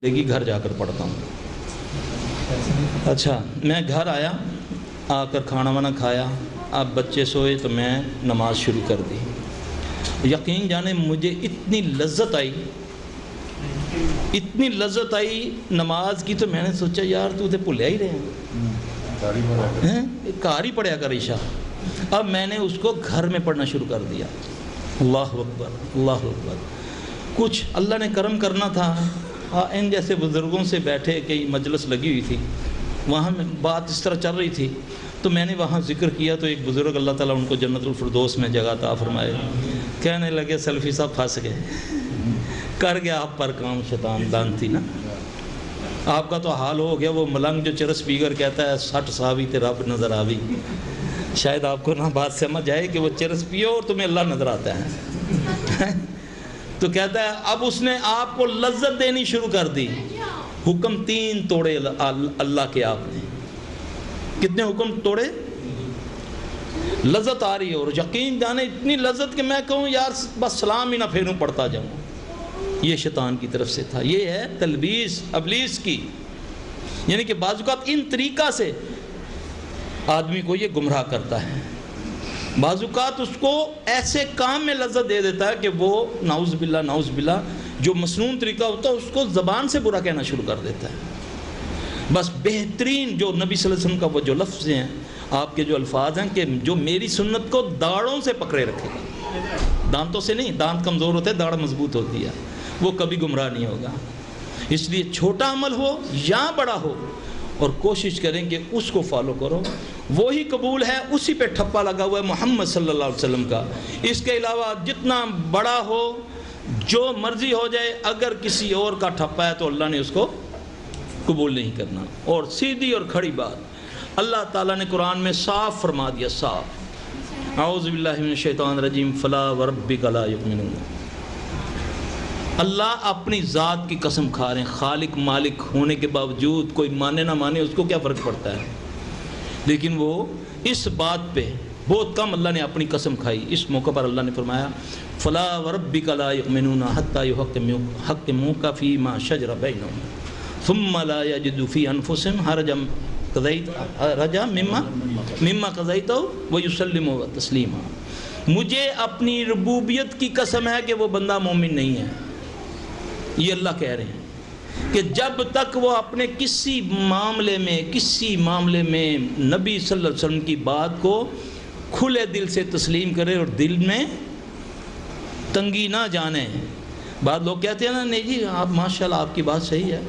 دیکھی گھر جا کر پڑھتا ہوں. اچھا میں گھر آیا, آ کر کھانا وانا کھایا, اب بچے سوئے تو میں نماز شروع کر دی. یقین جانے مجھے اتنی لذت آئی نماز کی, تو میں نے سوچا یار تو بھولیا ہی رہے ہیں, کار ہی پڑھیا کر عشاء. اب میں نے اس کو گھر میں پڑھنا شروع کر دیا. اللہ اکبر اللہ اکبر. کچھ اللہ نے کرم کرنا تھا, ان جیسے بزرگوں سے بیٹھے کئی مجلس لگی ہوئی تھی, وہاں بات اس طرح چل رہی تھی, تو میں نے وہاں ذکر کیا تو ایک بزرگ اللہ تعالیٰ ان کو جنت الفردوس میں جگہ عطا فرمائے, کہنے لگے سلفی صاحب پھنس گئے, کر گیا آپ پر کام شیطان لعنتی نا. آپ کا تو حال ہو گیا وہ ملنگ جو چرس پی کر کہتا ہے 60 ساوی تے رب نظر آوی. شاید آپ کو نہ بات سمجھ آئے کہ وہ چرس پیو اور تمہیں اللہ نظر آتا ہے. تو کہتا ہے اب اس نے آپ کو لذت دینی شروع کر دی. حکم 3 توڑے اللہ کے. آپ نے کتنے حکم توڑے؟ لذت آ رہی ہے, اور یقین جانے اتنی لذت کہ میں کہوں یار بس سلام ہی نہ پھیروں پڑھتا جاؤں. یہ شیطان کی طرف سے تھا. یہ ہے تلبیس ابلیس کی, یعنی کہ بعض اوقات ان طریقہ سے آدمی کو یہ گمراہ کرتا ہے. بعض اوقات اس کو ایسے کام میں لذت دے دیتا ہے کہ وہ نعوذ باللہ جو مسنون طریقہ ہوتا ہے اس کو زبان سے برا کہنا شروع کر دیتا ہے. بس بہترین جو نبی صلی اللہ علیہ وسلم کا وہ جو لفظ ہیں, آپ کے جو الفاظ ہیں کہ جو میری سنت کو داڑھوں سے پکڑے رکھے گا, دانتوں سے نہیں, دانت کمزور ہوتے ہیں, داڑھ مضبوط ہوتی ہے, وہ کبھی گمراہ نہیں ہوگا. اس لیے چھوٹا عمل ہو یا بڑا ہو, اور کوشش کریں کہ اس کو فالو کرو, وہی قبول ہے, اسی پہ ٹھپا لگا ہوا ہے محمد صلی اللہ علیہ وسلم کا. اس کے علاوہ جتنا بڑا ہو, جو مرضی ہو جائے, اگر کسی اور کا ٹھپا ہے تو اللہ نے اس کو قبول نہیں کرنا. اور سیدھی اور کھڑی بات, اللہ تعالیٰ نے قرآن میں صاف فرما دیا, صاف, اعوذ باللہ من الشیطان الرجیم, فلا وربک لا یؤمنون. اللہ اپنی ذات کی قسم کھا رہے ہیں, خالق مالک ہونے کے باوجود کوئی مانے نہ مانے اس کو کیا فرق پڑتا ہے, لیکن وہ اس بات پہ بہت کم اللہ نے اپنی قسم کھائی. اس موقع پر اللہ نے فرمایا فلا وربک لا یؤمنون حتی یحکموک فیما شجر بینہم ثم لا یجدوا فی انفسہم حرجا مما قضیت ویسلموا تسلیما. مجھے اپنی ربوبیت کی قسم ہے کہ وہ بندہ مومن نہیں ہے. یہ اللہ کہہ رہے ہیں کہ جب تک وہ اپنے کسی معاملے میں نبی صلی اللہ علیہ وسلم کی بات کو کھلے دل سے تسلیم کرے اور دل میں تنگی نہ جانے. بعض لوگ کہتے ہیں نا نہیں جی آپ ماشاءاللہ آپ کی بات صحیح ہے,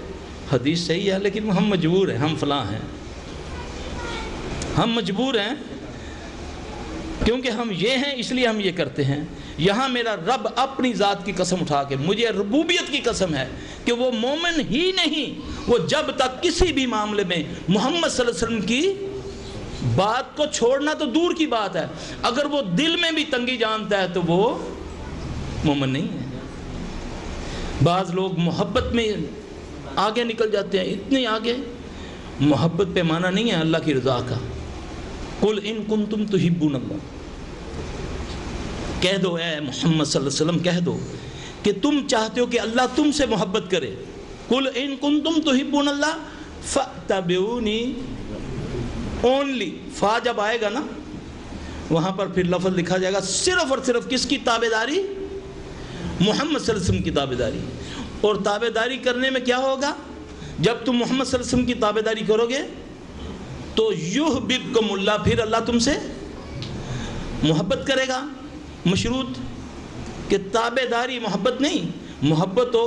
حدیث صحیح ہے, لیکن ہم مجبور ہیں, ہم فلاں ہیں, ہم مجبور ہیں کیونکہ ہم یہ ہیں اس لیے ہم یہ کرتے ہیں. یہاں میرا رب اپنی ذات کی قسم اٹھا کے مجھے ربوبیت کی قسم ہے کہ وہ مومن ہی نہیں, وہ جب تک کسی بھی معاملے میں محمد صلی اللہ علیہ وسلم کی بات کو چھوڑنا تو دور کی بات ہے, اگر وہ دل میں بھی تنگی جانتا ہے تو وہ مومن نہیں ہے. بعض لوگ محبت میں آگے نکل جاتے ہیں, اتنے آگے. محبت پہ معنی نہیں ہے اللہ کی رضا کا. قل ان کنتم تحبون اللہ, کہہ دو اے محمد صلی اللہ علیہ وسلم, کہہ دو کہ تم چاہتے ہو کہ اللہ تم سے محبت کرے. قل ان کنتم تحبون اللہ فاتبعونی. اونلی فا جب آئے گا نا وہاں پر پھر لفظ لکھا جائے گا صرف اور صرف کس کی تابع داری؟ محمد صلی اللہ علیہ وسلم کی تابع داری. اور تابع داری کرنے میں کیا ہوگا؟ جب تم محمد صلی اللہ علیہ وسلم کی تابع داری کرو گے تو یحببکم اللہ, پھر اللہ تم سے محبت کرے گا. مشروط کہ تابع داری محبت نہیں. محبت تو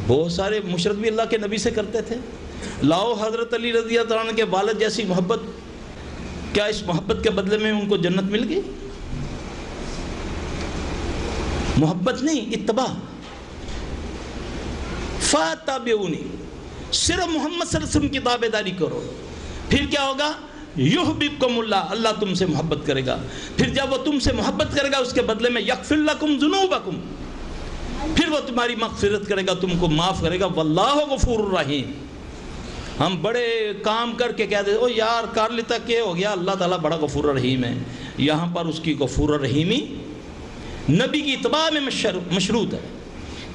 بہت سارے مشرک بھی اللہ کے نبی سے کرتے تھے. لاؤ حضرت علی رضی اللہ عنہ کے والد جیسی محبت, کیا اس محبت کے بدلے میں ان کو جنت مل گئی؟ محبت نہیں, اتباع. فاتبعونی, صرف محمد صلی اللہ علیہ وسلم کی تابع داری کرو, پھر کیا ہوگا؟ یحببکم اللہ, اللہ تم سے محبت کرے گا. پھر جب وہ تم سے محبت کرے گا اس کے بدلے میں یغفر لکم ذنوبکم, پھر وہ تمہاری مغفرت کرے گا, تم کو معاف کرے گا. واللہ غفور الرحیم. ہم بڑے کام کر کے کہتے ہیں او یار کر لیتا کہ ہو گیا, اللہ تعالیٰ بڑا غفور الرحیم ہے. یہاں پر اس کی غفور الرحیمی نبی کی اتباع میں مشروط ہے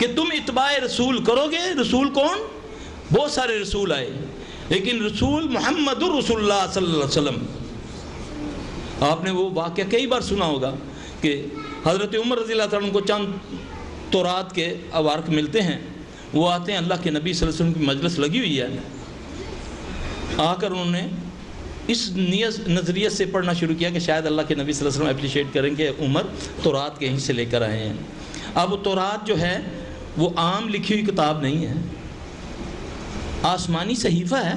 کہ تم اتباع رسول کرو گے. رسول کون؟ بہت سارے رسول آئے، لیکن رسول محمد رسول اللہ صلی اللہ علیہ وسلم. آپ نے وہ واقعہ کئی بار سنا ہوگا کہ حضرت عمر رضی اللہ تعالیٰ عنہ کو چند تورات کے اوارق ملتے ہیں. وہ آتے ہیں، اللہ کے نبی صلی اللہ علیہ وسلم کی مجلس لگی ہوئی ہے. آ کر انہوں نے اس نظریت سے پڑھنا شروع کیا کہ شاید اللہ کے نبی صلی اللہ علیہ وسلم اپریشیٹ کریں کہ عمر تورات کہیں سے لے کر آئے ہیں. اب تورات جو ہے وہ عام لکھی ہوئی کتاب نہیں ہے، آسمانی صحیفہ ہے.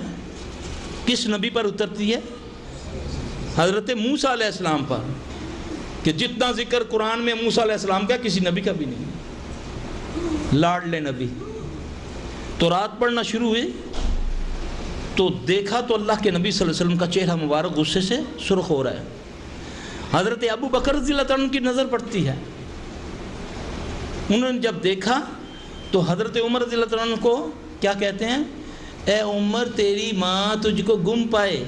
کس نبی پر اترتی ہے؟ حضرت موسیٰ علیہ السلام پر. کہ جتنا ذکر قرآن میں موسیٰ علیہ السلام کا کسی نبی کا بھی نہیں. لاڈلے نبی. تورات پڑھنا شروع ہوئے تو دیکھا تو اللہ کے نبی صلی اللہ علیہ وسلم کا چہرہ مبارک غصے سے سرخ ہو رہا ہے. حضرت ابو بکر رضی اللہ عنہ کی نظر پڑتی ہے. انہوں نے جب دیکھا تو حضرت عمر رضی اللہ عنہ کو کیا کہتے ہیں؟ اے عمر تیری ماں تجھ کو گم پائے.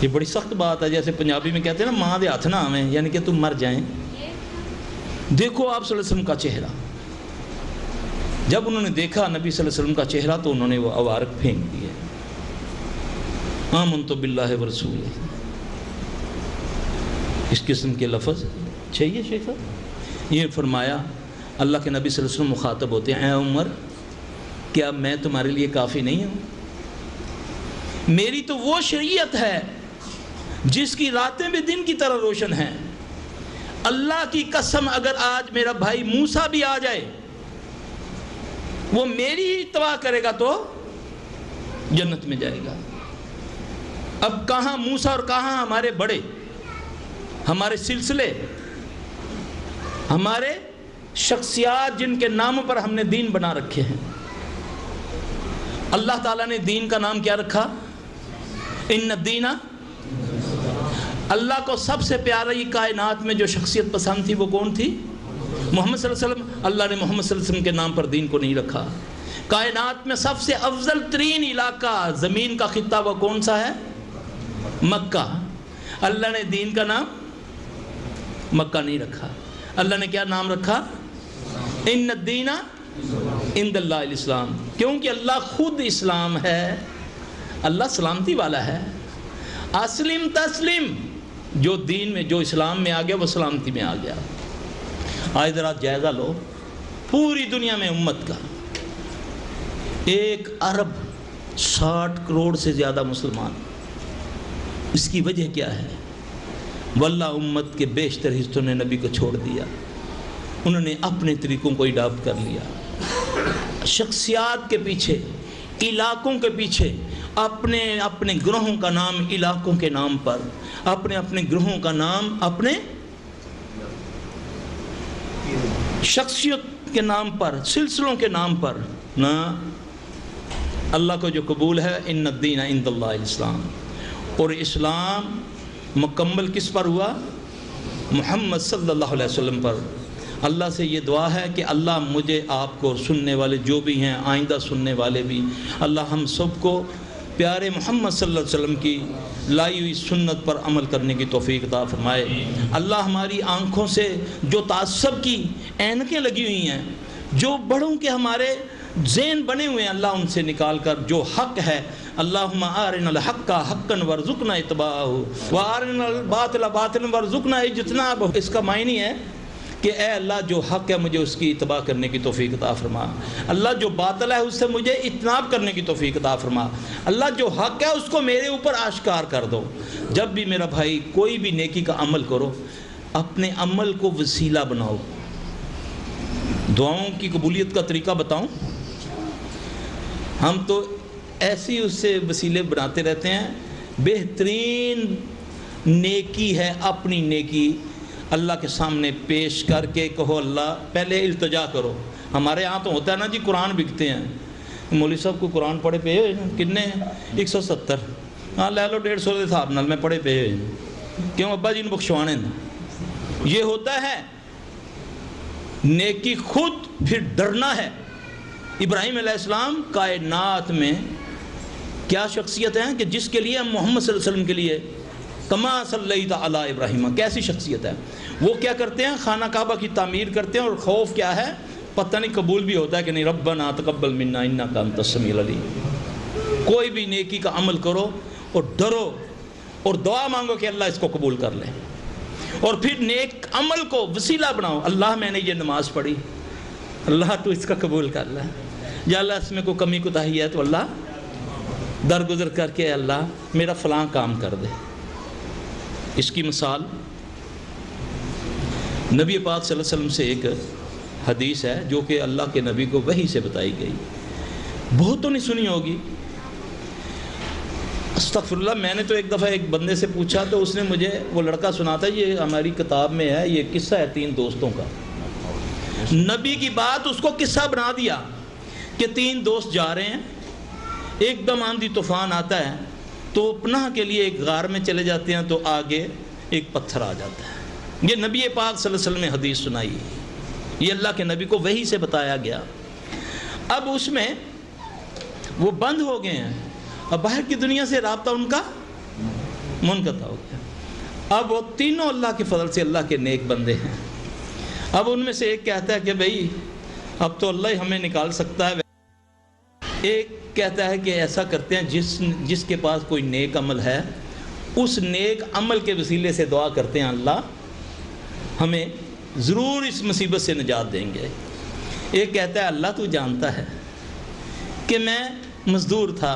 یہ بڑی سخت بات ہے، جیسے پنجابی میں کہتے ہیں نا ماں دے ہاتھ نہ آویں، یعنی کہ تم مر جائیں. دیکھو آپ صلی اللہ علیہ وسلم کا چہرہ. جب انہوں نے دیکھا نبی صلی اللہ علیہ وسلم کا چہرہ تو انہوں نے وہ اوارق پھینک دیے. آمنت باللہ ورسولہ. اس قسم کے لفظ چاہیے شیخ صاحب. یہ فرمایا اللہ کے نبی صلی اللہ علیہ وسلم مخاطب ہوتے ہیں، اے عمر کیا میں تمہارے لیے کافی نہیں ہوں؟ میری تو وہ شریعت ہے جس کی راتیں بھی دن کی طرح روشن ہیں. اللہ کی قسم اگر آج میرا بھائی موسیٰ بھی آ جائے وہ میری ہی اتباع کرے گا تو جنت میں جائے گا. اب کہاں موسیٰ اور کہاں ہمارے بڑے، ہمارے سلسلے، ہمارے شخصیات جن کے ناموں پر ہم نے دین بنا رکھے ہیں. اللہ تعالیٰ نے دین کا نام کیا رکھا؟ ان الدین. اللہ کو سب سے پیاری کائنات میں جو شخصیت پسند تھی وہ کون تھی؟ محمد صلی اللہ علیہ وسلم. اللہ نے محمد صلی اللہ علیہ وسلم کے نام پر دین کو نہیں رکھا. کائنات میں سب سے افضل ترین علاقہ زمین کا خطہ وہ کون سا ہے؟ مکہ. اللہ نے دین کا نام مکہ نہیں رکھا. اللہ نے کیا نام رکھا؟ ان الدین عند اللہ الاسلام. کیونکہ اللہ خود اسلام ہے، اللہ سلامتی والا ہے. اسلم تسلم. جو دین میں جو اسلام میں آ گیا وہ سلامتی میں آ گیا. آج ذرا جائزہ لو پوری دنیا میں امت کا 1 ارب 60 کروڑ سے زیادہ مسلمان. اس کی وجہ کیا ہے؟ واللہ امت کے بیشتر حصوں نے نبی کو چھوڑ دیا. انہوں نے اپنے طریقوں کو اڈاپٹ کر لیا. شخصیات کے پیچھے، علاقوں کے پیچھے، اپنے گروہوں کا نام علاقوں کے نام پر، اپنے گروہوں کا نام اپنے شخصیت کے نام پر، سلسلوں کے نام پر. نہ اللہ کو جو قبول ہے ان الدین عند اللہ الاسلام. اور اسلام مکمل کس پر ہوا؟ محمد صلی اللہ علیہ وسلم پر. اللہ سے یہ دعا ہے کہ اللہ مجھے، آپ کو، سننے والے جو بھی ہیں، آئندہ سننے والے بھی، اللہ ہم سب کو پیارے محمد صلی اللہ علیہ وسلم کی لائی ہوئی سنت پر عمل کرنے کی توفیق عطا فرمائے. اللہ ہماری آنکھوں سے جو تعصب کی اینکیں لگی ہوئی ہیں، جو بڑوں کے ہمارے ذہن بنے ہوئے ہیں، اللہ ان سے نکال کر جو حق ہے، اللہم آرنا الحق حقا وارزقنا اتباعہ وارنا الباطل باطلا وارزقنا اجتنابہ. اس کا معنی ہے کہ اے اللہ جو حق ہے مجھے اس کی اتباع کرنے کی توفیق عطا فرما. اللہ جو باطل ہے اس سے مجھے اجتناب کرنے کی توفیق عطا فرما. اللہ جو حق ہے اس کو میرے اوپر آشکار کر دو. جب بھی میرا بھائی کوئی بھی نیکی کا عمل کرو، اپنے عمل کو وسیلہ بناؤ. دعاؤں کی قبولیت کا طریقہ بتاؤں؟ ہم تو ایسی اس سے وسیلے بناتے رہتے ہیں. بہترین نیکی ہے اپنی نیکی اللہ کے سامنے پیش کر کے کہو اللہ، پہلے التجا کرو. ہمارے ہاں تو ہوتا ہے نا جی، قرآن بکتے ہیں. مولوی صاحب کو قرآن پڑھے پے ہوئے کتنے؟ 170. ہاں لے لو 150 کے حساب نال میں پڑھے پے ہوئے. کیوں؟ ابا جی نے بخشوانے نا. یہ ہوتا ہے نیکی خود، پھر ڈرنا ہے. ابراہیم علیہ السلام کائنات میں کیا شخصیت ہیں کہ جس کے لیے محمد صلی اللہ علیہ وسلم کے لیے کما صلیت علی ابراہیم، کیسی شخصیت ہے. وہ کیا کرتے ہیں؟ خانہ کعبہ کی تعمیر کرتے ہیں. اور خوف کیا ہے؟ پتہ نہیں قبول بھی ہوتا ہے کہ نہیں. ربنا تقبل منا انک انت السمیع العلیم. کوئی بھی نیکی کا عمل کرو اور ڈرو اور دعا مانگو کہ اللہ اس کو قبول کر لے, اور پھر نیک عمل کو وسیلہ بناؤ. اللہ میں نے یہ نماز پڑھی, اللہ تو اس کا قبول کر لے. یا اللہ اس میں کوئی کمی کوتاہی ہے تو اللہ درگزر کر کے اللہ میرا فلاں کام کر دے. اس کی مثال نبی پاک صلی اللہ علیہ وسلم سے ایک حدیث ہے جو کہ اللہ کے نبی کو وحی سے بتائی گئی, بہتوں نے سنی ہوگی. استغفر اللہ, میں نے تو ایک دفعہ ایک بندے سے پوچھا تو اس نے مجھے, وہ لڑکا سناتا ہے, یہ ہماری کتاب میں ہے, یہ قصہ ہے 3 دوستوں کا. نبی کی بات اس کو قصہ بنا دیا کہ 3 دوست جا رہے ہیں, ایک دم آندھی طوفان آتا ہے تو پناہ کے لیے ایک غار میں چلے جاتے ہیں, تو آگے ایک پتھر آ جاتا ہے. یہ نبی پاک صلی اللہ علیہ وسلم نے حدیث سنائی, یہ اللہ کے نبی کو وحی سے بتایا گیا. اب اس میں وہ بند ہو گئے ہیں, اب باہر کی دنیا سے رابطہ ان کا منقطع ہو گیا. اب وہ تینوں اللہ کے فضل سے اللہ کے نیک بندے ہیں. اب ان میں سے ایک کہتا ہے کہ بھئی اب تو اللہ ہی ہمیں نکال سکتا ہے. ایک کہتا ہے کہ ایسا کرتے ہیں جس کے پاس کوئی نیک عمل ہے اس نیک عمل کے وسیلے سے دعا کرتے ہیں اللہ ہمیں ضرور اس مصیبت سے نجات دیں گے. ایک کہتا ہے اللہ تو جانتا ہے کہ میں مزدور تھا,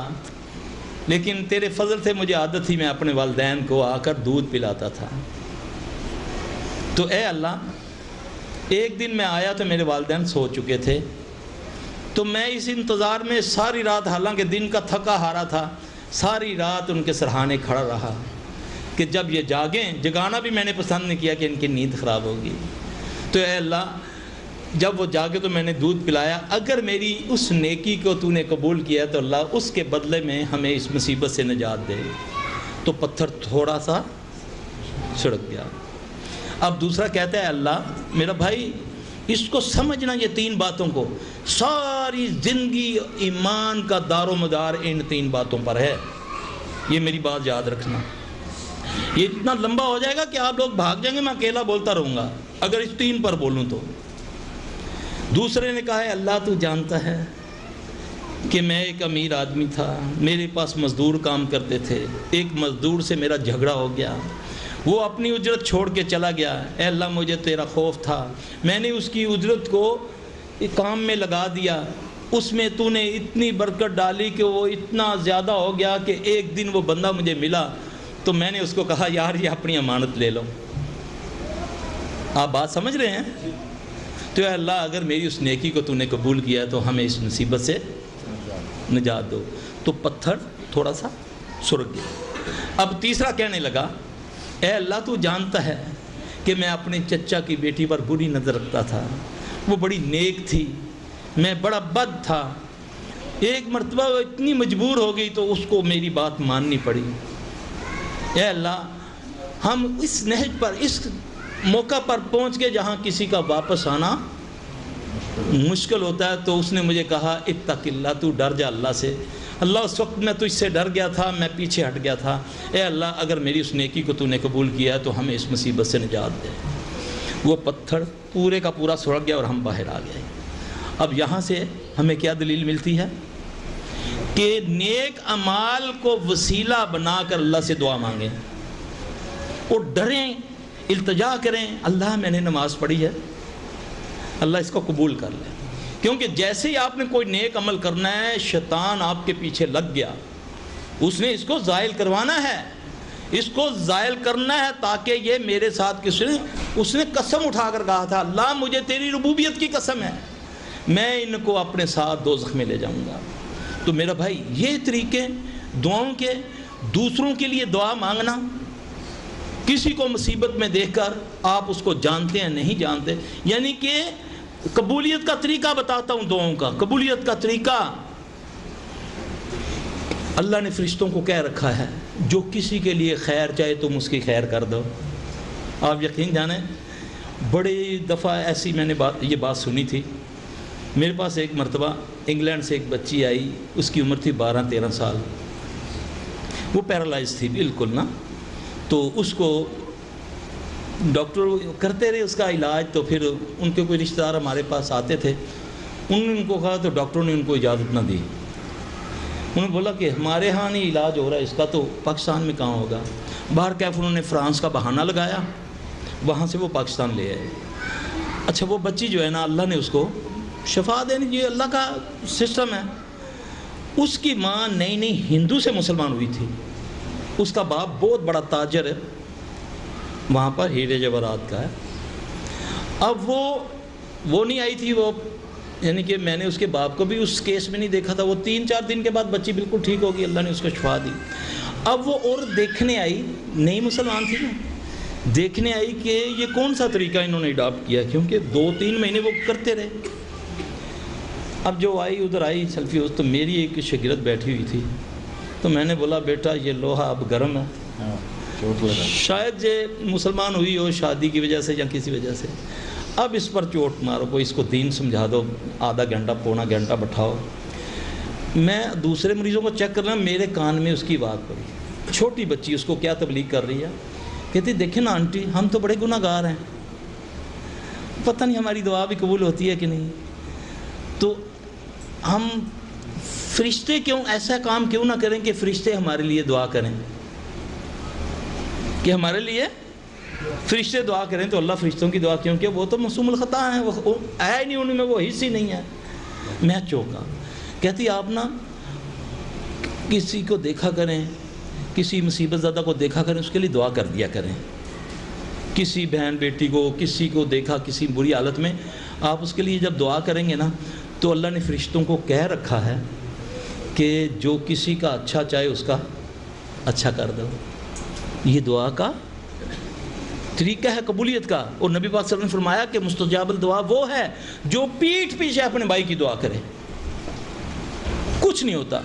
لیکن تیرے فضل سے مجھے عادت تھی میں اپنے والدین کو آ کر دودھ پلاتا تھا, تو اے اللہ ایک دن میں آیا تو میرے والدین سو چکے تھے, تو میں اس انتظار میں ساری رات, حالانکہ دن کا تھکا ہارا تھا, ساری رات ان کے سرہانے کھڑا رہا کہ جب یہ جاگیں. جگانا بھی میں نے پسند نہیں کیا کہ ان کی نیند خراب ہوگی. تو اے اللہ جب وہ جاگے تو میں نے دودھ پلایا, اگر میری اس نیکی کو تو نے قبول کیا تو اللہ اس کے بدلے میں ہمیں اس مصیبت سے نجات دے. تو پتھر تھوڑا سا سڑک گیا. اب دوسرا کہتا ہے اللہ میرا بھائی اس کو سمجھنا, یہ 3 باتوں کو, ساری زندگی ایمان کا دار و مدار ان 3 باتوں پر ہے, یہ میری بات یاد رکھنا. یہ اتنا لمبا ہو جائے گا کہ آپ لوگ بھاگ جائیں گے, میں اکیلا بولتا رہوں گا اگر اس 3 پر بولوں تو. دوسرے نے کہا ہے اللہ تو جانتا ہے کہ میں ایک امیر آدمی تھا, میرے پاس مزدور کام کرتے تھے, ایک مزدور سے میرا جھگڑا ہو گیا, وہ اپنی اجرت چھوڑ کے چلا گیا. اے اللہ مجھے تیرا خوف تھا, میں نے اس کی اجرت کو کام میں لگا دیا, اس میں تو نے اتنی برکت ڈالی کہ وہ اتنا زیادہ ہو گیا کہ ایک دن وہ بندہ مجھے ملا تو میں نے اس کو کہا یار یہ اپنی امانت لے لو. آپ بات سمجھ رہے ہیں؟ تو اے اللہ اگر میری اس نیکی کو تو نے قبول کیا ہے تو ہمیں اس مصیبت سے نجات دو. تو پتھر تھوڑا سا سرک گیا. اب تیسرا کہنے لگا اے اللہ تو جانتا ہے کہ میں اپنے چچا کی بیٹی پر بری نظر رکھتا تھا, وہ بڑی نیک تھی, میں بڑا بد تھا. ایک مرتبہ وہ اتنی مجبور ہو گئی تو اس کو میری بات ماننی پڑی. اے اللہ ہم اس نہج پر, اس موقع پر پہنچ کے جہاں کسی کا واپس آنا مشکل ہوتا ہے, تو اس نے مجھے کہا اتق اللہ, تو ڈر جا اللہ سے. اللہ اس وقت میں تجھ سے ڈر گیا تھا, میں پیچھے ہٹ گیا تھا. اے اللہ اگر میری اس نیکی کو تو نے قبول کیا تو ہمیں اس مصیبت سے نجات دے. وہ پتھر پورے کا پورا سڑک گیا اور ہم باہر آ گئے. اب یہاں سے ہمیں کیا دلیل ملتی ہے کہ نیک اعمال کو وسیلہ بنا کر اللہ سے دعا مانگیں اور ڈریں, التجا کریں, اللہ میں نے نماز پڑھی ہے, اللہ اس کو قبول کر لے. کیونکہ جیسے ہی آپ نے کوئی نیک عمل کرنا ہے شیطان آپ کے پیچھے لگ گیا, اس نے اس کو زائل کروانا ہے, اس کو زائل کرنا ہے تاکہ یہ میرے ساتھ اس نے قسم اٹھا کر کہا تھا اللہ مجھے تیری ربوبیت کی قسم ہے میں ان کو اپنے ساتھ دوزخ میں لے جاؤں گا. تو میرا بھائی یہ طریقے دعاؤں کے, دوسروں کے لیے دعا مانگنا, کسی کو مصیبت میں دیکھ کر آپ اس کو جانتے ہیں نہیں جانتے, یعنی کہ قبولیت کا طریقہ بتاتا ہوں دعاؤں کا. قبولیت کا طریقہ اللہ نے فرشتوں کو کہہ رکھا ہے جو کسی کے لیے خیر چاہے تم اس کی خیر کر دو. آپ یقین جانیں بڑی دفعہ ایسی میں نے یہ بات سنی تھی. میرے پاس ایک مرتبہ انگلینڈ سے ایک بچی آئی, اس کی عمر تھی 12-13 سال, وہ پیرالائز تھی بالکل نا. تو اس کو ڈاکٹر کرتے رہے اس کا علاج. تو پھر ان کے کوئی رشتہ دار ہمارے پاس آتے تھے, انہوں نے ان کو کہا, تو ڈاکٹروں نے ان کو اجازت نہ دی. انہوں نے بولا کہ ہمارے ہاں نہیں علاج ہو رہا ہے اس کا, تو پاکستان میں کہاں ہوگا. باہر کیف انہوں نے فرانس کا بہانہ لگایا, وہاں سے وہ پاکستان لے آئے. اچھا وہ بچی جو ہے نا, اللہ نے اس کو شفا دینی, یہ اللہ کا سسٹم ہے. اس کی ماں نئی نئی ہندو سے مسلمان ہوئی تھی. اس کا باپ بہت بڑا تاجر ہے وہاں پر, ہیرے جواہرات کا ہے. اب وہ نہیں آئی تھی, وہ یعنی کہ میں نے اس کے باپ کو بھی اس کیس میں نہیں دیکھا تھا. وہ 3-4 دن کے بعد بچی بالکل ٹھیک ہوگی, اللہ نے اس کو شفا دی. اب وہ عورت دیکھنے آئی, نئی مسلمان تھی نا, دیکھنے آئی کہ یہ کون سا طریقہ انہوں نے اڈاپٹ کیا, کیونکہ 2-3 مہینے وہ کرتے رہے. اب جو آئی ادھر آئی سیلفی, تو میری ایک شاگرد بیٹھی ہوئی تھی, تو میں نے بولا بیٹا یہ لوہا اب گرم ہے, شاید یہ مسلمان ہوئی ہو شادی کی وجہ سے یا کسی وجہ سے, اب اس پر چوٹ مارو, کوئی اس کو دین سمجھا دو, آدھا گھنٹہ پونا گھنٹہ بٹھاؤ. میں دوسرے مریضوں کو چیک کرنا, میرے کان میں اس کی بات پڑی. چھوٹی بچی, اس کو کیا تبلیغ کر رہی ہے, کہتی دیکھیں نا آنٹی ہم تو بڑے گناہ گار ہیں, پتہ نہیں ہماری دعا بھی قبول ہوتی ہے کہ نہیں. تو ہم فرشتے کیوں ایسا کام کیوں نہ کریں کہ فرشتے ہمارے لیے دعا کریں, کہ ہمارے لیے فرشتے دعا کریں. تو اللہ فرشتوں کی دعا, کیونکہ وہ تو معصوم الخطا ہیں, وہ ہے نہیں ان میں, وہ حص ہی نہیں ہے. میں چوکا. کہتی آپ نا کسی کو دیکھا کریں, کسی مصیبت زدہ کو دیکھا کریں, اس کے لیے دعا کر دیا کریں. کسی بہن بیٹی کو, کسی کو دیکھا کسی بری حالت میں, آپ اس کے لیے جب دعا کریں گے نا, تو اللہ نے فرشتوں کو کہہ رکھا ہے کہ جو کسی کا اچھا چاہے اس کا اچھا کر دو. یہ دعا کا طریقہ ہے قبولیت کا. اور نبی پاک صلی اللہ علیہ وسلم نے فرمایا کہ مستجاب الدعا وہ ہے جو پیٹھ پیچھے اپنے بھائی کی دعا کرے. کچھ نہیں ہوتا,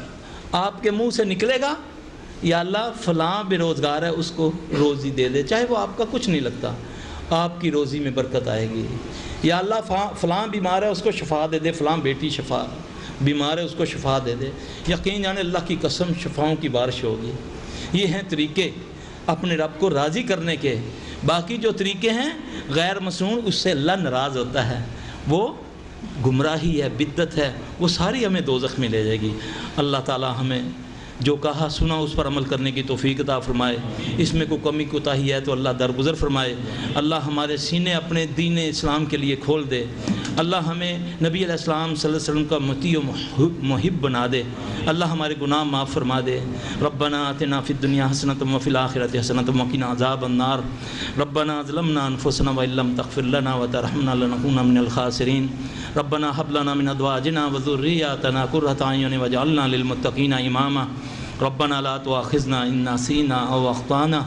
آپ کے منہ سے نکلے گا یا اللہ فلاں بے روزگار ہے اس کو روزی دے دے, چاہے وہ آپ کا کچھ نہیں لگتا, آپ کی روزی میں برکت آئے گی. یا اللہ فلاں بیمار ہے اس کو شفا دے دے, فلاں بیٹی شفا بیمار ہے اس کو شفا دے دے. یقین جانے اللہ کی قسم شفاؤں کی بارش ہوگی. یہ ہیں طریقے اپنے رب کو راضی کرنے کے. باقی جو طریقے ہیں غیر مسنون, اس سے اللہ ناراض ہوتا ہے, وہ گمراہی ہے, بدعت ہے, وہ ساری ہمیں دوزخ میں لے جائے گی. اللہ تعالی ہمیں جو کہا سنا اس پر عمل کرنے کی توفیق عطا فرمائے. اس میں کوئی کمی کوتاہی ہے تو اللہ درگزر فرمائے. اللہ ہمارے سینے اپنے دین اسلام کے لیے کھول دے. اللہ ہمیں نبی علیہ السلام صلی اللہ علیہ وسلم کا مطیع و محب بنا دے. اللہ ہمارے گناہ معاف فرما دے. ربنا آتنا فی الدنیا حسنۃ وفی الآخرۃ حسنۃ وقنا عذاب النار. ربنا ظلمنا انفسنا وان لم تغفر لنا وترحمنا لنكونن من الخاسرین. ربنا هب لنا من ازواجنا وذرياتنا قرة اعین واجعلنا للمتقین اماما. ربنا لا تؤاخذنا ان نسينا او اخطانا.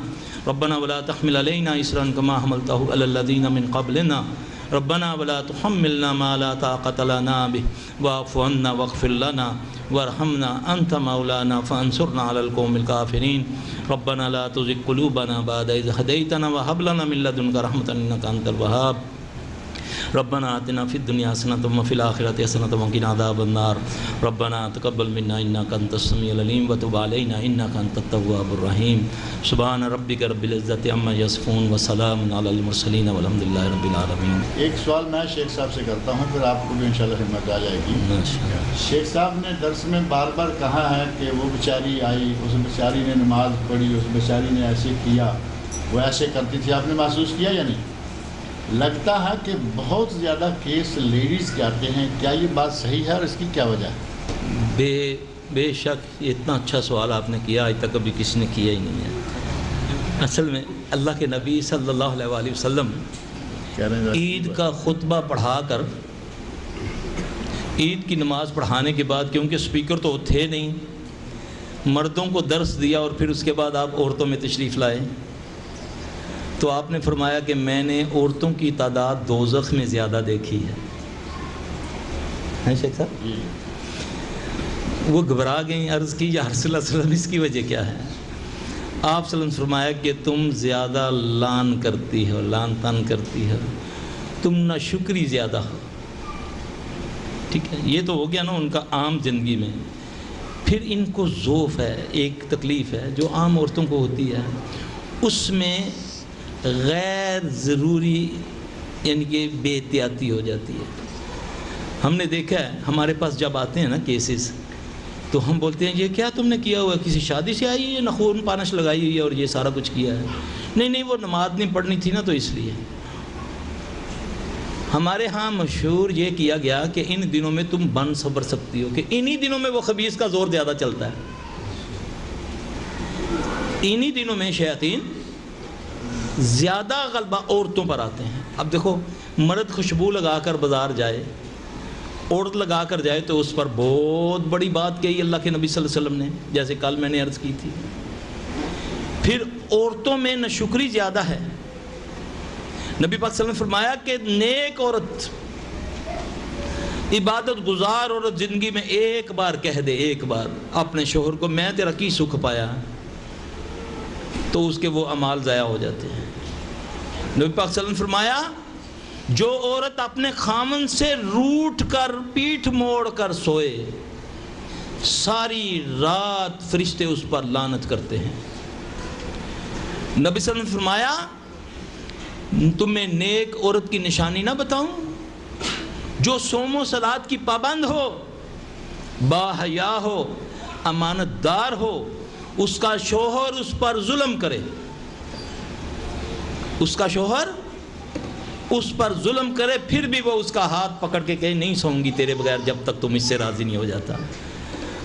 ربنا ولا تحمل علينا إصرا كما حملته على الذين من قبلنا. ربنا ولا تحملنا ما لا طاقة لنا به واعف عنا واغفر لنا وارحمنا أنت مولانا فانصرنا على القوم الكافرين. ربنا لا تزغ قلوبنا بعد إذ هديتنا وهب لنا من لدنك رحمة إنك أنت الوهاب. ربنا آتنا فی الدنیا حسنۃ وفی الآخرۃ حسنۃ وقنا عذاب النار. ربنا تقبل منا انک انت السمیع العلیم وتب علینا انک انت التواب الرحیم. سبحان ربک رب العزۃ عما یصفون وسلام علی المرسلین والحمد للہ رب العالمین. ایک سوال میں شیخ صاحب سے کرتا ہوں, پھر آپ کو بھی انشاءاللہ ہمت آ جائے گی. شیخ صاحب نے درس میں بار بار کہا ہے کہ وہ بیچاری آئی, اس بیچاری نے نماز پڑھی, اس بیچاری نے ایسے کیا, وہ ایسے کرتی تھی. آپ نے محسوس کیا یا نہیں؟ لگتا ہے کہ بہت زیادہ کیس لیڈیز کے آتے ہیں. کیا یہ بات صحیح ہے اور اس کی کیا وجہ ہے؟ بے شک اتنا اچھا سوال آپ نے کیا, آج تک کبھی کسی نے کیا ہی نہیں ہے. اصل میں اللہ کے نبی صلی اللہ علیہ وآلہ وسلم عید کا خطبہ پڑھا کر, عید کی نماز پڑھانے کے بعد, کیونکہ سپیکر تو تھے نہیں, مردوں کو درس دیا اور پھر اس کے بعد آپ عورتوں میں تشریف لائے. تو آپ نے فرمایا کہ میں نے عورتوں کی تعداد دوزخ میں زیادہ دیکھی ہے شیخ صاحب؟ وہ گھبرا گئیں, عرض کی یا رسول اللہ صلی اللہ علیہ وسلم اس کی وجہ کیا ہے؟ آپ صلی اللہ علیہ وسلم فرمایا کہ تم زیادہ لان کرتی ہو, لان تان کرتی ہو, تم نہ شکری زیادہ ہو. ٹھیک ہے, یہ تو ہو گیا نا ان کا عام زندگی میں. پھر ان کو ذوف ہے, ایک تکلیف ہے جو عام عورتوں کو ہوتی ہے, اس میں غیر ضروری یعنی کہ بے احتیاطی ہو جاتی ہے. ہم نے دیکھا ہے ہمارے پاس جب آتے ہیں نا کیسز تو ہم بولتے ہیں یہ کیا تم نے کیا ہوا ہے, کسی شادی سے آئی ہے, نخون پانش لگائی ہوئی ہے اور یہ سارا کچھ کیا ہے. نہیں وہ نماز نہیں پڑھنی تھی نا تو اس لیے. ہمارے ہاں مشہور یہ کیا گیا کہ ان دنوں میں تم بن صبر سکتی ہو, کہ انہی دنوں میں وہ خبیث کا زور زیادہ چلتا ہے, انہی دنوں میں شیاطین زیادہ غلبہ عورتوں پر آتے ہیں. اب دیکھو مرد خوشبو لگا کر بازار جائے, عورت لگا کر جائے تو اس پر بہت بڑی بات کہی اللہ کے نبی صلی اللہ علیہ وسلم نے, جیسے کل میں نے عرض کی تھی. پھر عورتوں میں ناشکری زیادہ ہے. نبی پاک صلی اللہ علیہ وسلم نے فرمایا کہ نیک عورت, عبادت گزار عورت زندگی میں ایک بار کہہ دے, ایک بار اپنے شوہر کو میں تیرا کی سکھ پایا, تو اس کے وہ اعمال ضائع ہو جاتے ہیں. نبی پاک صلی اللہ علیہ وسلم نے فرمایا جو عورت اپنے خامن سے روٹ کر پیٹھ موڑ کر سوئے, ساری رات فرشتے اس پر لعنت کرتے ہیں. نبی صلی اللہ علیہ وسلم نے فرمایا تمہیں نیک عورت کی نشانی نہ بتاؤں, جو صوم و صلات کی پابند ہو, با حیا ہو, امانت دار ہو, اس کا شوہر اس پر ظلم کرے, اس کا شوہر اس پر ظلم کرے, پھر بھی وہ اس کا ہاتھ پکڑ کے کہے نہیں سوؤں گی تیرے بغیر جب تک تم اس سے راضی نہیں ہو جاتا.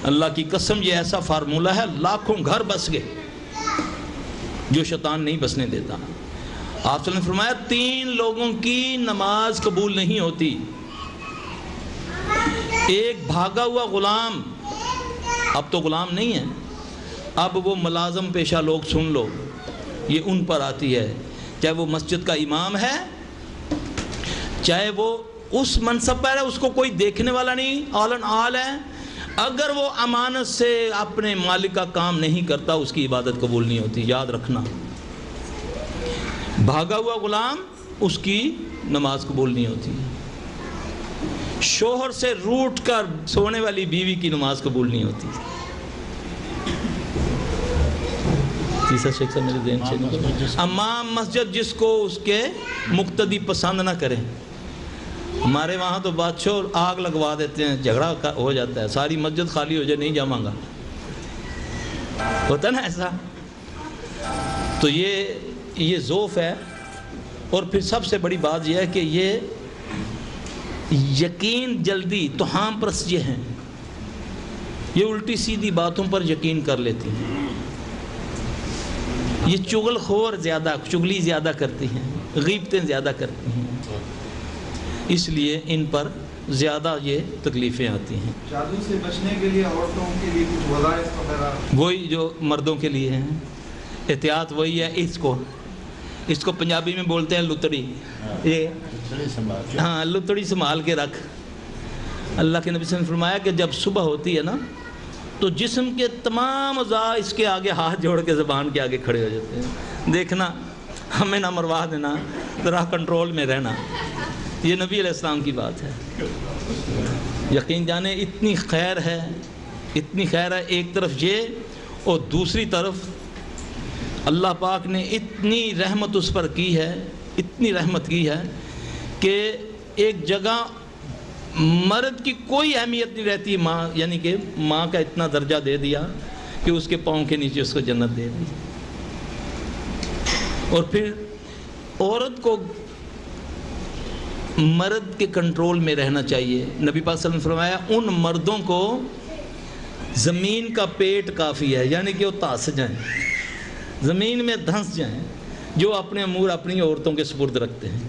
اللہ کی قسم یہ ایسا فارمولہ ہے, لاکھوں گھر بس گئے جو شیطان نہیں بسنے دیتا. آپ صلی اللہ علیہ وسلم نے فرمایا 3 لوگوں کی نماز قبول نہیں ہوتی. ایک بھاگا ہوا غلام, اب تو غلام نہیں ہے, اب وہ ملازم پیشہ لوگ سن لو, یہ ان پر آتی ہے, چاہے وہ مسجد کا امام ہے, چاہے وہ اس منصب پر ہے, اس کو کوئی دیکھنے والا نہیں, عالن عال ہے, اگر وہ امانت سے اپنے مالک کا کام نہیں کرتا اس کی عبادت قبول نہیں ہوتی. یاد رکھنا, بھاگا ہوا غلام اس کی نماز قبول نہیں ہوتی, شوہر سے روٹ کر سونے والی بیوی کی نماز قبول نہیں ہوتی. تیسرا شیخ صاحب میرے ذہن سے نکل, امام مسجد جس کو اس کے مقتدی پسند نہ کریں. ہمارے وہاں تو بادشاہ آگ لگوا دیتے ہیں, جھگڑا ہو جاتا ہے, ساری مسجد خالی ہو جائے نہیں جاماں گا, ہوتا نا ایسا. تو یہ ذوف ہے. اور پھر سب سے بڑی بات یہ ہے کہ یہ یقین جلدی توہام پرست یہ ہیں, یہ الٹی سیدھی باتوں پر یقین کر لیتی ہیں, یہ چغل خور زیادہ, چغلی زیادہ کرتی ہیں, غیبتیں زیادہ کرتی ہیں, اس لیے ان پر زیادہ یہ تکلیفیں آتی ہیں. جادو سے بچنے کے لیے عورتوں کے لیے کچھ وظائف وغیرہ وہی جو مردوں کے لیے ہیں, احتیاط وہی ہے. اس کو پنجابی میں بولتے ہیں لتڑی. ہاں لتڑی سنبھال کے رکھ. اللہ کے نبی صلی اللہ علیہ وسلم نے فرمایا کہ جب صبح ہوتی ہے نا تو جسم کے تمام اعضاء اس کے آگے ہاتھ جوڑ کے زبان کے آگے کھڑے ہو جاتے ہیں, دیکھنا ہمیں نہ مروا دینا, ذرا کنٹرول میں رہنا. یہ نبی علیہ السلام کی بات ہے. یقین جانے اتنی خیر ہے, اتنی خیر ہے. ایک طرف یہ, اور دوسری طرف اللہ پاک نے اتنی رحمت اس پر کی ہے, اتنی رحمت کی ہے کہ ایک جگہ مرد کی کوئی اہمیت نہیں رہتی. ماں یعنی کہ ماں کا اتنا درجہ دے دیا کہ اس کے پاؤں کے نیچے اس کو جنت دے دی. اور پھر عورت کو مرد کے کنٹرول میں رہنا چاہیے. نبی پاک صلی اللہ علیہ وسلم نے فرمایا ان مردوں کو زمین کا پیٹ کافی ہے, یعنی کہ وہ تاس جائیں, زمین میں دھنس جائیں, جو اپنے امور اپنی عورتوں کے سپرد رکھتے ہیں.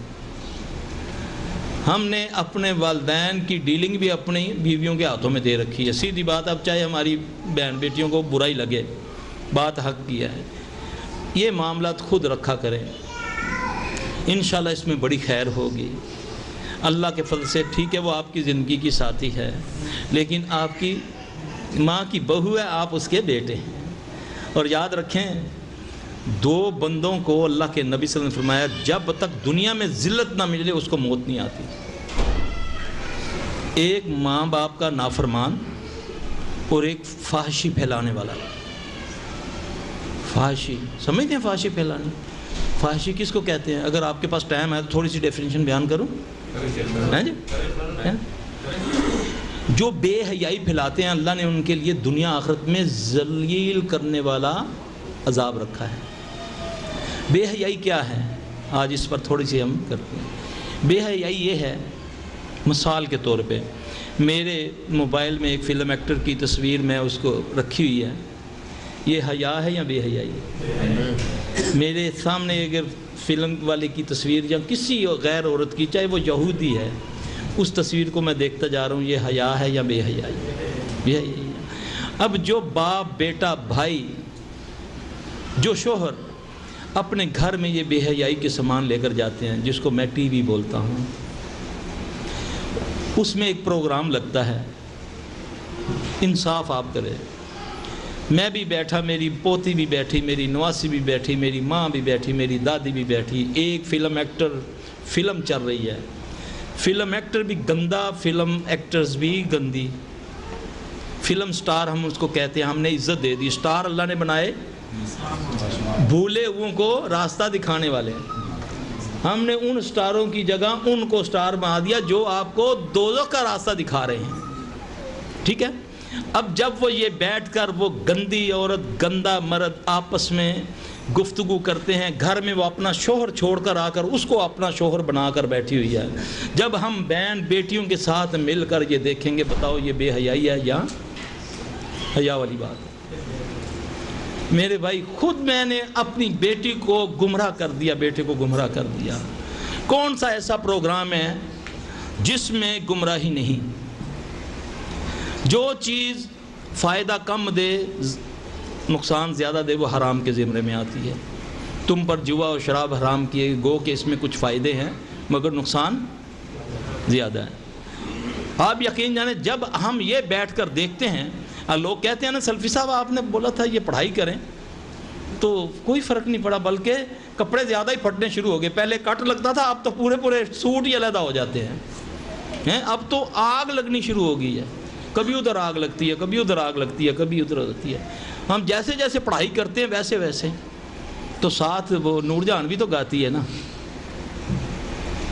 ہم نے اپنے والدین کی ڈیلنگ بھی اپنی بیویوں کے ہاتھوں میں دے رکھی ہے. سیدھی بات, اب چاہے ہماری بہن بیٹیوں کو برا ہی لگے, بات حق کیا ہے. یہ معاملات خود رکھا کریں, انشاءاللہ اس میں بڑی خیر ہوگی. اللہ کے فضل سے ٹھیک ہے وہ آپ کی زندگی کی ساتھی ہے, لیکن آپ کی ماں کی بہو ہے, آپ اس کے بیٹے ہیں. اور یاد رکھیں 2 بندوں کو اللہ کے نبی صلی اللہ علیہ وسلم نے فرمایا جب تک دنیا میں ذلت نہ ملے اس کو موت نہیں آتی. ایک ماں باپ کا نافرمان اور ایک فحاشی پھیلانے والا. فحاشی سمجھتے ہیں, فحاشی پھیلانے فحاشی کس کو کہتے ہیں؟ اگر آپ کے پاس ٹائم ہے تو تھوڑی سی ڈیفینیشن بیان کروں. ہیں جی؟ جو بے حیائی پھیلاتے ہیں اللہ نے ان کے لیے دنیا آخرت میں ذلیل کرنے والا عذاب رکھا ہے. بے حیائی کیا ہے؟ آج اس پر تھوڑی سی ہم کرتے ہیں. بے حیائی یہ ہے، مثال کے طور پہ میرے موبائل میں ایک فلم ایکٹر کی تصویر میں اس کو رکھی ہوئی ہے، یہ حیا ہے یا بے حیائی ہے؟ میرے سامنے اگر فلم والے کی تصویر یا کسی غیر عورت کی، چاہے وہ یہودی ہے، اس تصویر کو میں دیکھتا جا رہا ہوں، یہ حیا ہے یا بے حیائی ہے؟ بے حیائی ہے. اب جو باپ، بیٹا، بھائی، جو شوہر اپنے گھر میں یہ بے حیائی کے سامان لے کر جاتے ہیں، جس کو میں ٹی وی بولتا ہوں، اس میں ایک پروگرام لگتا ہے. انصاف آپ کرے. میں بھی بیٹھا، میری پوتی بھی بیٹھی، میری نواسی بھی بیٹھی، میری ماں بھی بیٹھی، میری دادی بھی بیٹھی. ایک فلم ایکٹر، فلم چل رہی ہے، فلم ایکٹر بھی گندا، فلم ایکٹرز بھی گندی. فلم سٹار ہم اس کو کہتے ہیں، ہم نے عزت دے دی. سٹار اللہ نے بنائے بھولے ہوئوں کو راستہ دکھانے والے. ہم نے ان سٹاروں کی جگہ ان کو سٹار بنا دیا جو آپ کو دوزخ کا راستہ دکھا رہے ہیں. ٹھیک ہے. اب جب وہ یہ بیٹھ کر وہ گندی عورت، گندا مرد آپس میں گفتگو کرتے ہیں، گھر میں وہ اپنا شوہر چھوڑ کر آ کر اس کو اپنا شوہر بنا کر بیٹھی ہوئی ہے. جب ہم بہن بیٹیوں کے ساتھ مل کر یہ دیکھیں گے، بتاؤ یہ بے حیائی ہے یا حیا والی بات؟ میرے بھائی، خود میں نے اپنی بیٹی کو گمراہ کر دیا، بیٹے کو گمراہ کر دیا. کون سا ایسا پروگرام ہے جس میں گمراہی نہیں؟ جو چیز فائدہ کم دے، نقصان زیادہ دے، وہ حرام کے زمرے میں آتی ہے. تم پر جوا اور شراب حرام کیے، گو کہ اس میں کچھ فائدے ہیں مگر نقصان زیادہ ہے. آپ یقین جانیں، جب ہم یہ بیٹھ کر دیکھتے ہیں، لوگ کہتے ہیں نا سلفی صاحب آپ نے بولا تھا یہ پڑھائی کریں، تو کوئی فرق نہیں پڑا، بلکہ کپڑے زیادہ ہی پھٹنے شروع ہو گئے. پہلے کٹ لگتا تھا، اب تو پورے سوٹ ہی علیحدہ ہو جاتے ہیں. اب تو آگ لگنی شروع ہو گئی ہے، کبھی ادھر آگ لگتی ہے، کبھی ادھر آگ لگتی ہے، کبھی ادھر لگتی ہے. ہم جیسے جیسے پڑھائی کرتے ہیں ویسے ویسے. تو ساتھ وہ نور جہاں بھی تو گاتی ہے نا،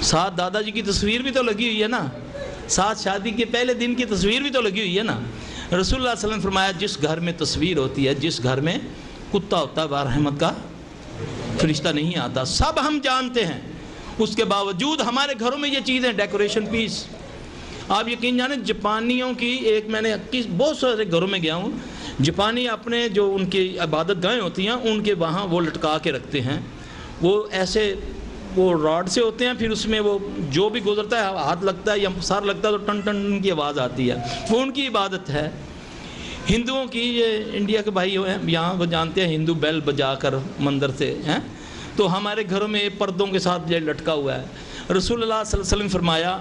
ساتھ دادا جی کی تصویر بھی تو لگی ہوئی ہے نا، ساتھ شادی کے پہلے دن کی تصویر بھی تو لگی ہوئی ہے نا. رسول اللہ صلی اللہ علیہ وسلم فرمایا، جس گھر میں تصویر ہوتی ہے، جس گھر میں کتا ہوتا ہے، رحمت کا فرشتہ نہیں آتا. سب ہم جانتے ہیں، اس کے باوجود ہمارے گھروں میں یہ چیزیں ڈیکوریشن پیس. آپ یقین جانیں، جاپانیوں کی ایک، میں نے بہت سارے گھروں میں گیا ہوں، جاپانی اپنے جو ان کی عبادت گاہیں ہوتی ہیں ان کے وہاں وہ لٹکا کے رکھتے ہیں. وہ ایسے وہ راڈ سے ہوتے ہیں، پھر اس میں وہ جو بھی گزرتا ہے، ہاتھ لگتا ہے یا سر لگتا ہے تو ٹن ٹن کی آواز آتی ہے. وہ ان کی عبادت ہے. ہندوؤں کی، یہ انڈیا کے بھائی ہیں یہاں، وہ جانتے ہیں ہندو بیل بجا کر مندر سے ہیں. تو ہمارے گھروں میں پردوں کے ساتھ یہ لٹکا ہوا ہے. رسول اللہ صلی اللہ علیہ وسلم فرمایا،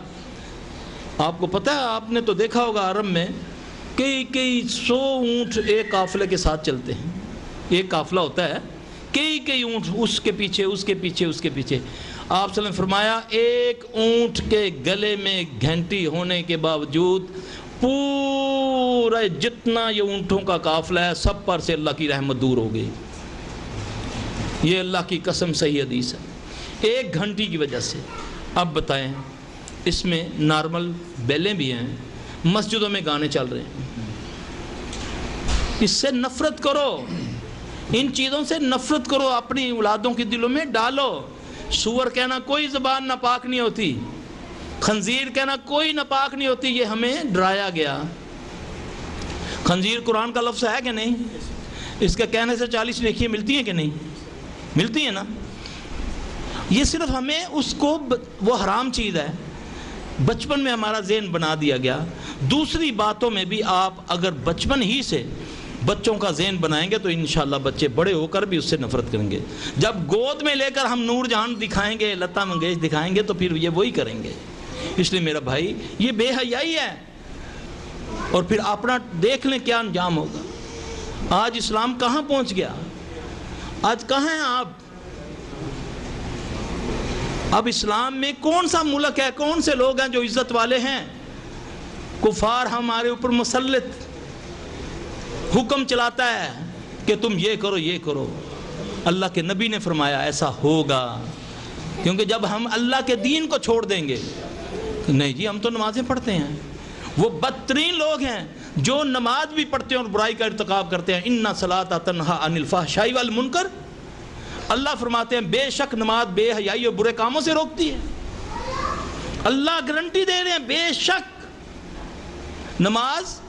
آپ کو پتہ ہے، آپ نے تو دیکھا ہوگا عرب میں کئی 100 اونٹ ایک قافلے کے ساتھ چلتے ہیں. ایک قافلہ ہوتا ہے، کئی اونٹ اس کے پیچھے اس کے پیچھے اس کے پیچھے. آپ صلی اللہ علیہ وسلم فرمایا، ایک اونٹ کے گلے میں گھنٹی ہونے کے باوجود پورا جتنا یہ اونٹوں کا قافلہ ہے سب پر سے اللہ کی رحمت دور ہو گئی. یہ اللہ کی قسم صحیح حدیث ہے، ایک گھنٹی کی وجہ سے. اب بتائیں، اس میں نارمل بیلیں بھی ہیں، مسجدوں میں گانے چل رہے ہیں. اس سے نفرت کرو، ان چیزوں سے نفرت کرو، اپنی اولادوں کے دلوں میں ڈالو. سور کہنا کوئی زبان ناپاک نہیں ہوتی، خنزیر کہنا کوئی ناپاک نہیں ہوتی، یہ ہمیں ڈرایا گیا. خنزیر قرآن کا لفظ ہے کہ نہیں؟ اس کے کہنے سے 40 نیکیاں ملتی ہیں کہ نہیں؟ ملتی ہیں نا. یہ صرف ہمیں اس کو، وہ حرام چیز ہے، بچپن میں ہمارا ذہن بنا دیا گیا. دوسری باتوں میں بھی آپ اگر بچپن ہی سے بچوں کا ذہن بنائیں گے تو انشاءاللہ بچے بڑے ہو کر بھی اس سے نفرت کریں گے. جب گود میں لے کر ہم نور جہاں دکھائیں گے، لتا منگیش دکھائیں گے، تو پھر یہ وہی کریں گے. اس لیے میرا بھائی، یہ بے حیائی ہے. اور پھر اپنا دیکھ لیں کیا انجام ہوگا. آج اسلام کہاں پہنچ گیا؟ آج کہاں ہیں آپ؟ اب اسلام میں کون سا ملک ہے، کون سے لوگ ہیں جو عزت والے ہیں؟ کفار ہمارے اوپر مسلط، حکم چلاتا ہے کہ تم یہ کرو یہ کرو. اللہ کے نبی نے فرمایا ایسا ہوگا، کیونکہ جب ہم اللہ کے دین کو چھوڑ دیں گے، نہیں جی ہم تو نمازیں پڑھتے ہیں، وہ بدترین لوگ ہیں جو نماز بھی پڑھتے ہیں اور برائی کا ارتکاب کرتے ہیں۔ ان الصلاۃ تنہی عن الفحشاء والمنکر، اللہ فرماتے ہیں بے شک نماز بے حیائی اور برے کاموں سے روکتی ہے۔ اللہ گارنٹی دے رہے ہیں بے شک نماز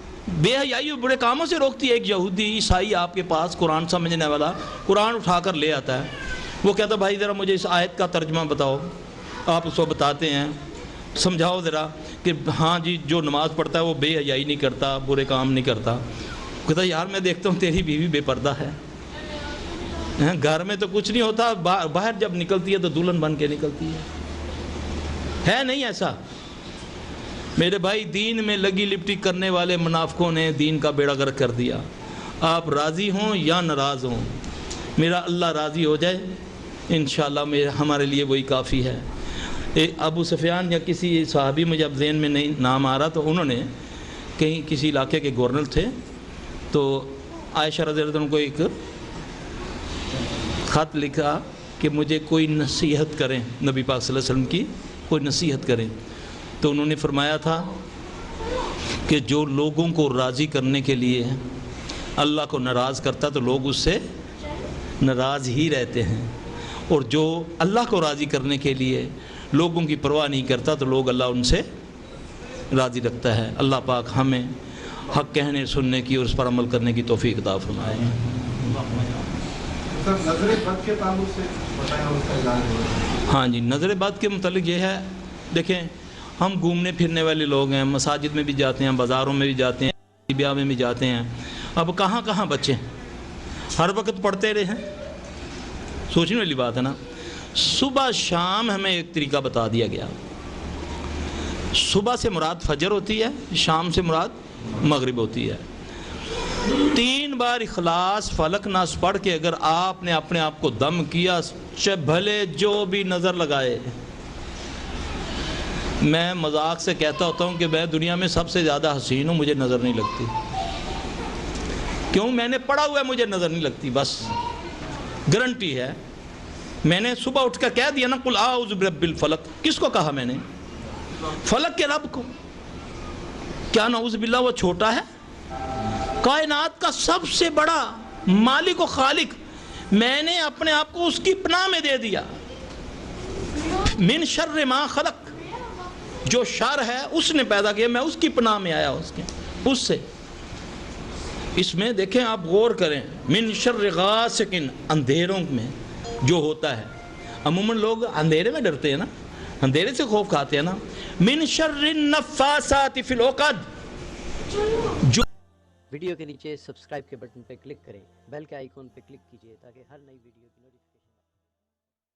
بے حیائی اور برے کاموں سے روکتی ہے۔ ایک یہودی عیسائی آپ کے پاس قرآن سمجھنے والا قرآن اٹھا کر لے آتا ہے، وہ کہتا ہے بھائی ذرا مجھے اس آیت کا ترجمہ بتاؤ، آپ اس کو بتاتے ہیں، سمجھاؤ ذرا کہ ہاں جی جو نماز پڑھتا ہے وہ بے حیائی نہیں کرتا، برے کام نہیں کرتا۔ کہتا ہے یار میں دیکھتا ہوں تیری بیوی بے پردہ ہے، گھر میں تو کچھ نہیں ہوتا، باہر جب نکلتی ہے تو دلہن بن کے نکلتی ہے نہیں ایسا؟ میرے بھائی دین میں لگی لپٹی کرنے والے منافقوں نے دین کا بیڑا غرق کر دیا۔ آپ راضی ہوں یا ناراض ہوں، میرا اللہ راضی ہو جائے انشاءاللہ ہمارے لیے وہی کافی ہے۔ ابو سفیان یا کسی صحابی مجھے اب ذہن میں نہیں نام آ رہا، تو انہوں نے کہیں کسی علاقے کے گورنر تھے، تو عائشہ رضی اللہ عنہ کو ایک خط لکھا کہ مجھے کوئی نصیحت کریں، نبی پاک صلی اللہ علیہ وسلم کی کوئی نصیحت کریں۔ تو انہوں نے فرمایا تھا کہ جو لوگوں کو راضی کرنے کے لیے اللہ کو ناراض کرتا تو لوگ اس سے ناراض ہی رہتے ہیں، اور جو اللہ کو راضی کرنے کے لیے لوگوں کی پرواہ نہیں کرتا تو لوگ اللہ ان سے راضی رکھتا ہے۔ اللہ پاک ہمیں حق کہنے سننے کی اور اس پر عمل کرنے کی توفیق عطا فرمائے۔ نظر بد کے تعلق سے بتائیں اور اس کا علاج۔ ہاں جی، نظر بد کے متعلق یہ ہے، دیکھیں ہم گھومنے پھرنے والے لوگ ہیں، مساجد میں بھی جاتے ہیں، بازاروں میں بھی جاتے ہیں، بیاہ میں بھی جاتے ہیں، اب کہاں کہاں بچے ہر وقت پڑھتے رہے ہیں، سوچنے والی بات ہے نا۔ صبح شام ہمیں ایک طریقہ بتا دیا گیا، صبح سے مراد فجر ہوتی ہے، شام سے مراد مغرب ہوتی ہے۔ 3 بار اخلاص فلق ناس پڑھ کے اگر آپ نے اپنے آپ کو دم کیا، بھلے جو بھی نظر لگائے، میں مذاق سے کہتا ہوتا ہوں کہ میں دنیا میں سب سے زیادہ حسین ہوں، مجھے نظر نہیں لگتی، کیوں؟ میں نے پڑھا ہوا ہے، مجھے نظر نہیں لگتی، بس گارنٹی ہے۔ میں نے صبح اٹھ کر کہہ دیا نا قل اعوذ برب الفلق، کس کو کہا میں نے؟ فلق کے رب کو۔ کیا نعوذ باللہ وہ چھوٹا ہے؟ کائنات کا سب سے بڑا مالک و خالق، میں نے اپنے آپ کو اس کی پناہ میں دے دیا۔ من شر ما خلق، جو شر ہے اس نے پیدا کیا، میں اس کی پناہ میں آیا اس سے۔ اس میں دیکھیں آپ غور کریں، من شر غاسق، اندھیروں میں جو ہوتا ہے، عموماً لوگ اندھیرے میں ڈرتے ہیں نا، اندھیرے سے خوف کھاتے ہیں نا۔ من شر النفاثات فی العقد، جو ویڈیو کے نیچے سبسکرائب کے بٹن پہ کلک کریں، بیل کے آئیکن پہ کلک کیجئے تاکہ ہر نئی ویڈیو کی نوٹیفیکیشن